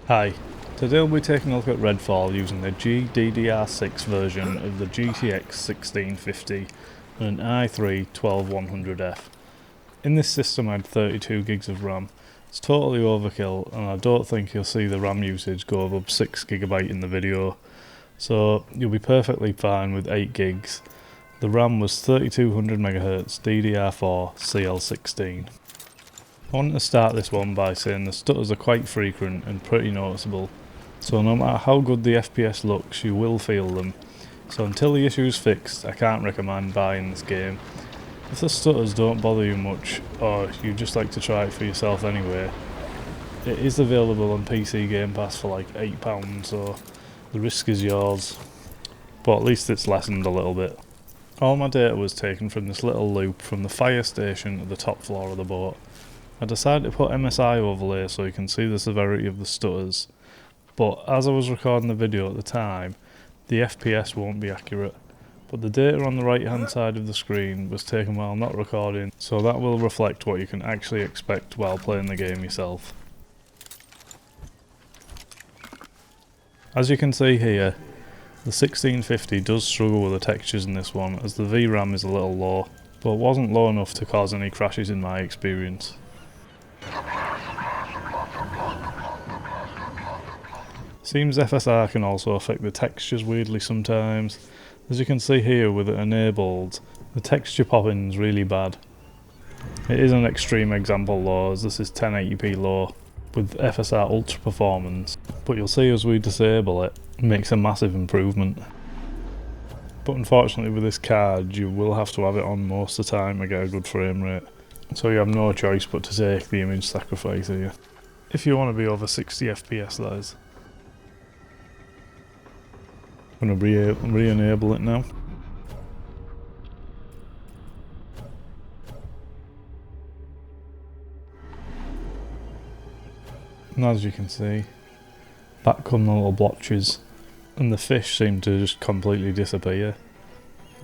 Hi, today we'll be taking a look at Redfall using the GDDR6 version of the GTX 1650 and an i3-12100F. In this system I had 32 gigs of RAM. It's totally overkill and I don't think you'll see the RAM usage go above 6GB in the video, so you'll be perfectly fine with 8 gigs. The RAM was 3200MHz DDR4 CL16. I want to start this one by saying the stutters are quite frequent and pretty noticeable, so no matter how good the FPS looks you will feel them, so until the issue is fixed I can't recommend buying this game. If the stutters don't bother you much, or you just like to try it for yourself anyway, it is available on PC Game Pass for like £8, so the risk is yours, but at least it's lessened a little bit. All my data was taken from this little loop from the fire station at the top floor of the boat. I decided to put MSI overlay so you can see the severity of the stutters, but as I was recording the video at the time, the FPS won't be accurate, but the data on the right hand side of the screen was taken while not recording, so that will reflect what you can actually expect while playing the game yourself. As you can see here, the 1650 does struggle with the textures in this one as the VRAM is a little low, but it wasn't low enough to cause any crashes in my experience. Seems FSR can also affect the textures weirdly sometimes. As you can see here with it enabled, the texture popping is really bad. It is an extreme example though, as this is 1080p low with FSR ultra performance, but you'll see as we disable it, it makes a massive improvement. But unfortunately with this card you will have to have it on most of the time to get a good frame rate, so you have no choice but to take the image sacrifice here. If you want to be over 60 FPS that is. I'm going to re-enable it now. And as you can see, back come the little blotches, and the fish seem to just completely disappear.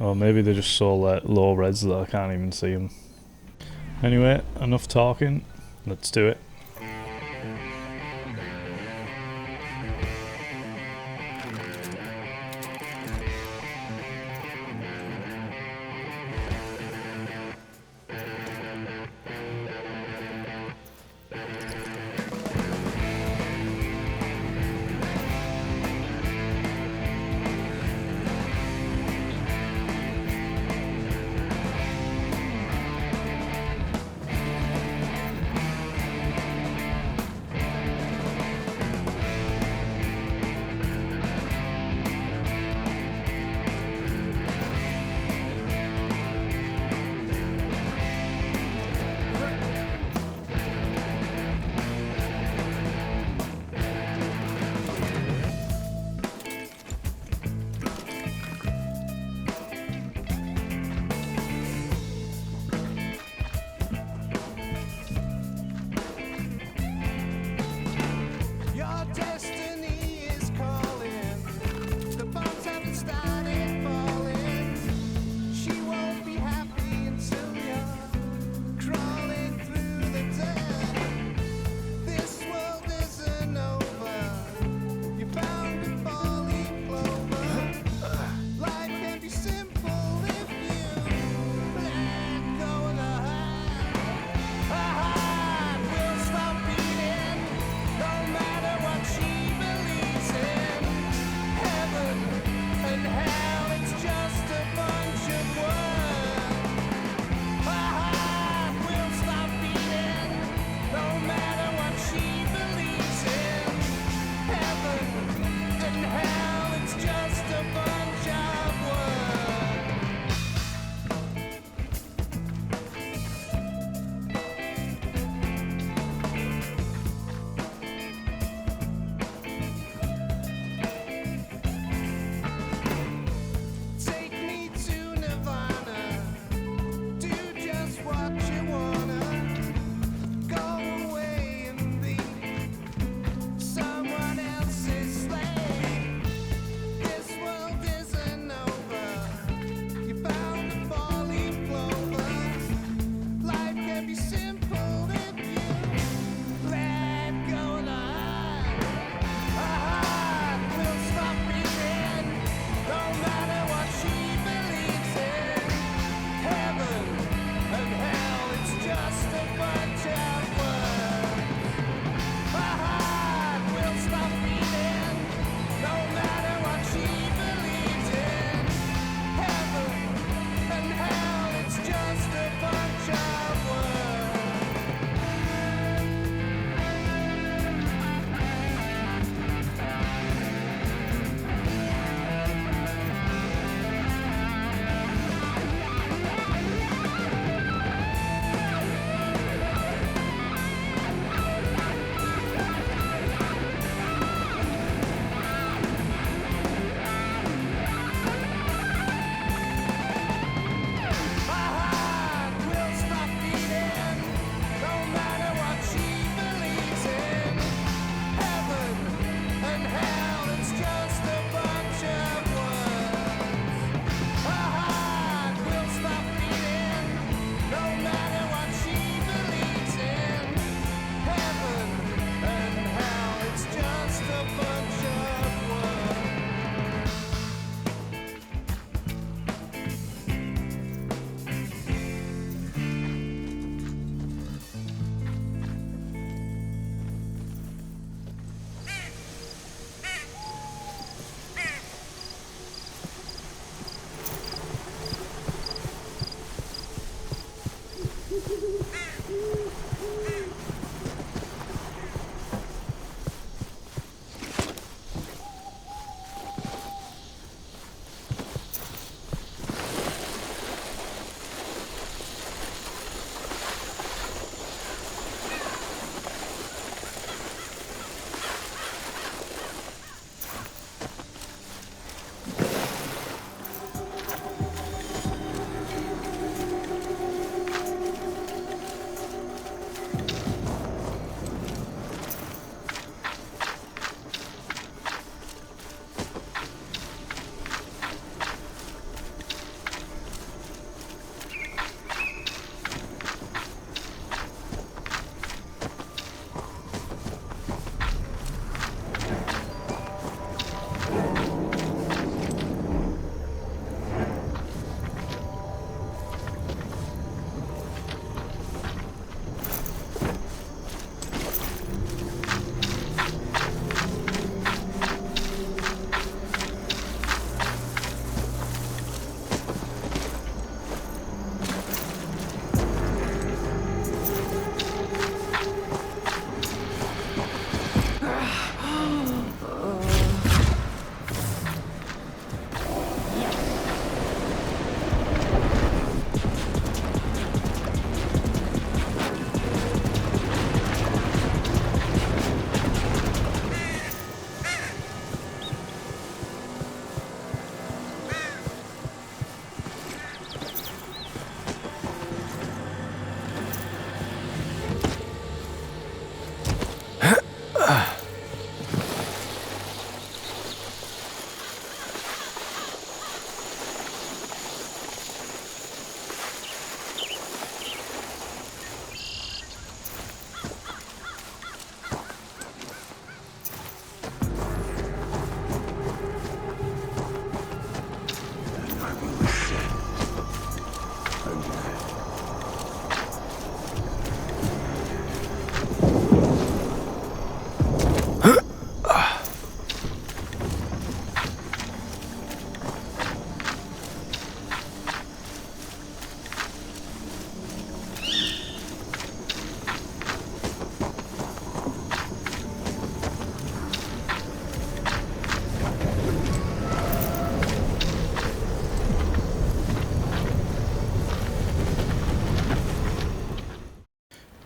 Or maybe they're just so low reds that I can't even see them. Anyway, enough talking, let's do it.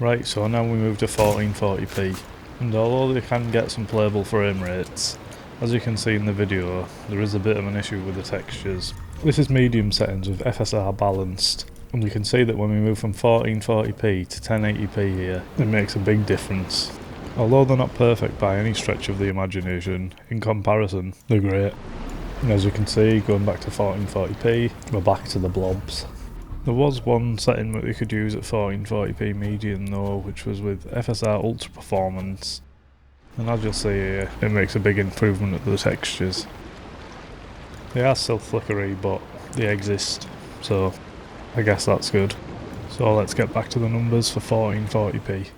Right, so now we move to 1440p, and although they can get some playable frame rates, as you can see in the video, there is a bit of an issue with the textures. This is medium settings with FSR balanced, and you can see that when we move from 1440p to 1080p here, it makes a big difference. Although they're not perfect by any stretch of the imagination, in comparison, they're great. And as you can see, going back to 1440p, we're back to the blobs. There was one setting that we could use at 1440p medium though, which was with FSR Ultra Performance. And as you'll see here, it makes a big improvement at the textures. They are still flickery, but they exist, so I guess that's good. So let's get back to the numbers for 1440p.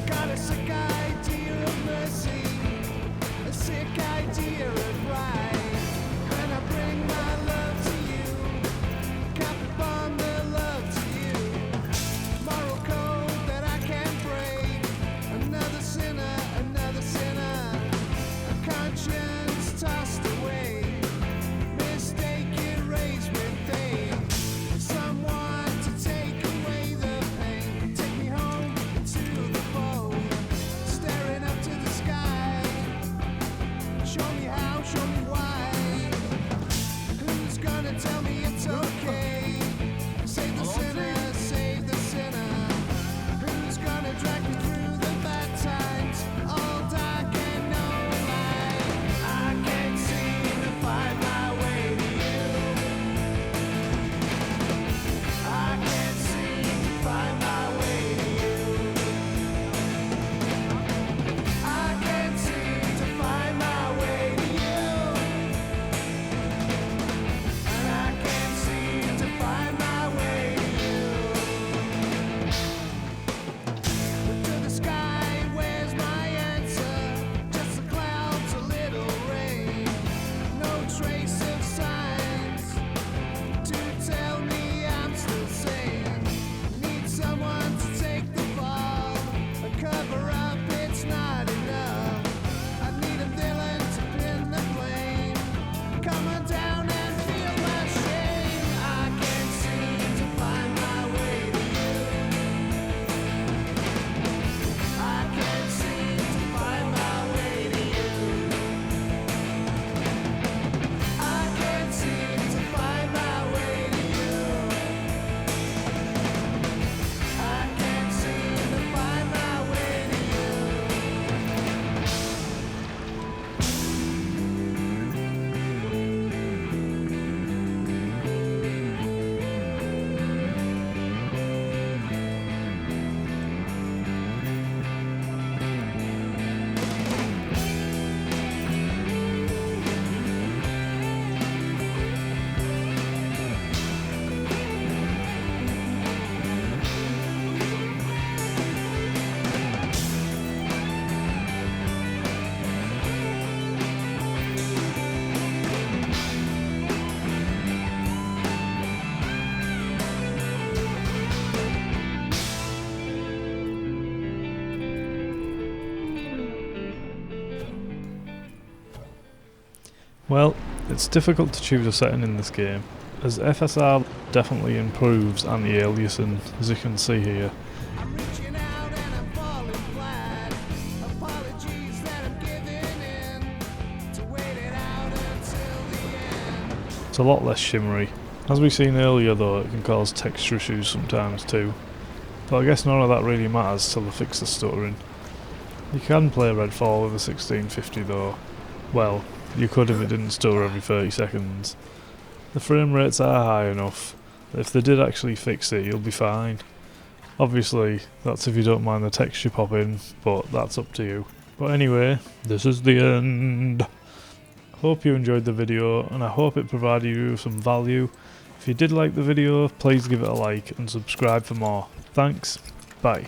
Got a sick idea of mercy, a sick idea of right. When I bring my love to you, can't bomb the love to you. Moral code that I can't break. Another sinner, a conscience tossed away. Mistake erased with aid. Someone to take away the pain. Take me home to the fold. Staring up to the sky. Show me how, show me why. Who's gonna tell me it's okay? Save the sinner, save the sinner. Who's gonna drag me through the bad times? All dark and no light. I can't seem to find my way to you. I can't seem to find my way to you. I can't seem to find my way to you. And I can't seem to find my way to you. Look to the sky, where's my answer? Just the clouds, a little rain. No trace of signs to tell me I'm still sane. Need someone to take the fall. A cover up, it's not enough. I need a villain to pin the blame. Come on down and feel my shame. I can't seem to find my way to you. I can't seem to find my way to you. I can't seem to find my way to you. I can't seem to find my way to you. Well, it's difficult to choose a setting in this game, as FSR definitely improves anti-aliasing, as you can see here. I'm reaching out and I'm falling flat. Apologies that I'm giving in. To wait it out until the end. It's a lot less shimmery. As we seen earlier though, it can cause texture issues sometimes too. But I guess none of that really matters till they fix the stuttering. You can play Redfall with a 1650 though. Well, you could if it didn't stutter every 30 seconds. The frame rates are high enough that if they did actually fix it, you'll be fine. Obviously, that's if you don't mind the texture popping, but that's up to you. But anyway, this is the end. Hope you enjoyed the video, and I hope it provided you with some value. If you did like the video, please give it a like and subscribe for more. Thanks, bye.